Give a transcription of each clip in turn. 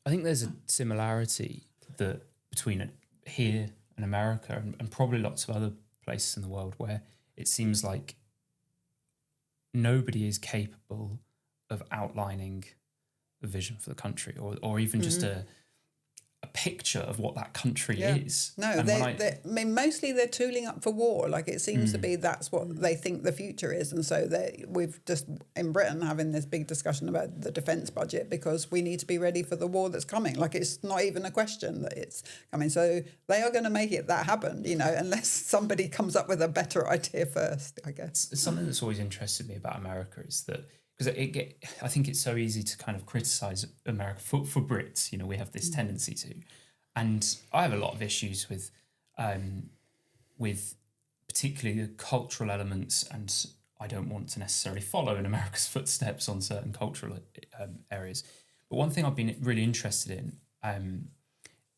I think there's a similarity that between here and America and probably lots of other places in the world where it seems like nobody is capable of outlining a vision for the country or even just a picture of what that country is. No, I mean, mostly they're tooling up for war. Like it seems to be that's what they think the future is. And so we've just, in Britain, having this big discussion about the defence budget because we need to be ready for the war that's coming. Like it's not even a question that it's coming. So they are going to make that happen, unless somebody comes up with a better idea first, I guess. Something that's always interested me about America is that, because I think it's so easy to kind of criticise America for Brits. We have this tendency to, and I have a lot of issues with particularly the cultural elements, and I don't want to necessarily follow in America's footsteps on certain cultural areas. But one thing I've been really interested in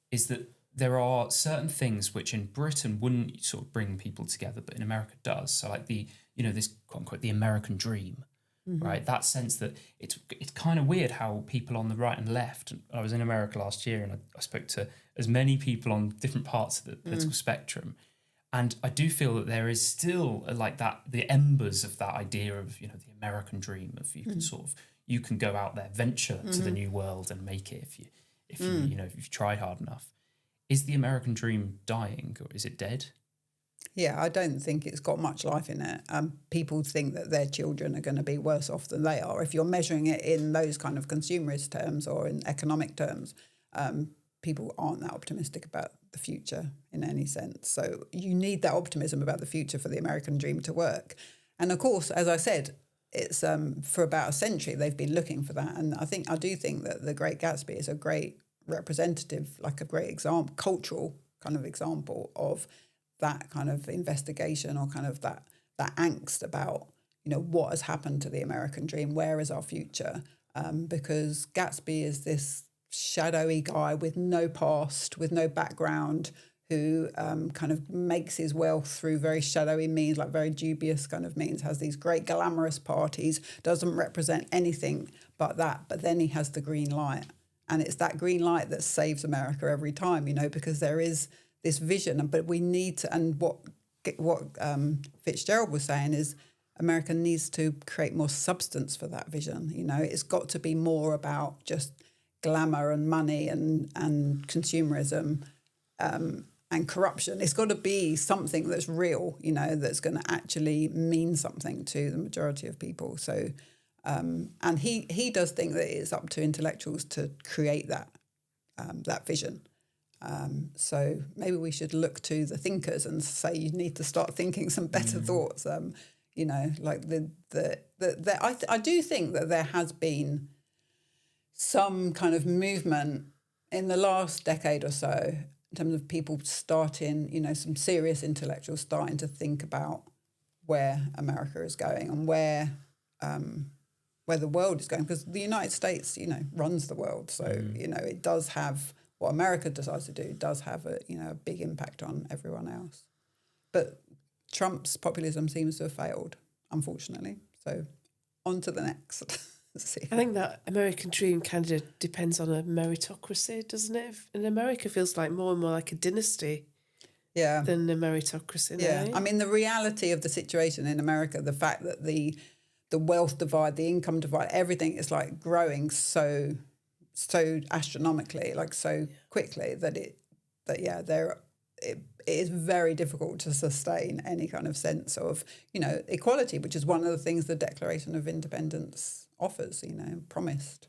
is that there are certain things which in Britain wouldn't sort of bring people together, but in America does. So like this quote unquote the American dream. Right, that sense that it's kind of weird how people on the right and left. I was in America last year and I spoke to as many people on different parts of the political spectrum, and I do feel that there is still like that the embers of that idea of the American dream of you can go out there, venture to the new world and make it if you try hard enough. Is the American dream dying or is it dead? Yeah, I don't think it's got much life in it. People think that their children are going to be worse off than they are. If you're measuring it in those kind of consumerist terms or in economic terms, people aren't that optimistic about the future in any sense. So you need that optimism about the future for the American dream to work. And of course, as I said, it's for about a century they've been looking for that. And I do think that The Great Gatsby is a great representative, like a great example, cultural kind of example of that kind of investigation or kind of that angst about, what has happened to the American dream? Where is our future? Because Gatsby is this shadowy guy with no past, with no background, who kind of makes his wealth through very shadowy means, like very dubious kind of means, has these great glamorous parties, doesn't represent anything but that. But then he has the green light. And it's that green light that saves America every time, because there is this vision, but we need to, and what Fitzgerald was saying is America needs to create more substance for that vision. It's got to be more about just glamour and money and consumerism and corruption. It's got to be something that's real, that's going to actually mean something to the majority of people. So, and he does think that it's up to intellectuals to create that vision. So maybe we should look to the thinkers and say you need to start thinking some better thoughts. Like I do think that there has been some kind of movement in the last decade or so in terms of people starting, some serious intellectuals starting to think about where America is going and where the world is going, because the United States, runs the world. So, it does have. What America decides to do does have a big impact on everyone else. But Trump's populism seems to have failed, unfortunately. So on to the next. I think that American dream kind of depends on a meritocracy, doesn't it? In America, it feels like more and more like a dynasty than a meritocracy. Yeah, right? I mean, the reality of the situation in America, the fact that the wealth divide, the income divide, everything is like growing so astronomically, like so quickly that it is very difficult to sustain any kind of sense of equality, which is one of the things the Declaration of Independence offers, promised.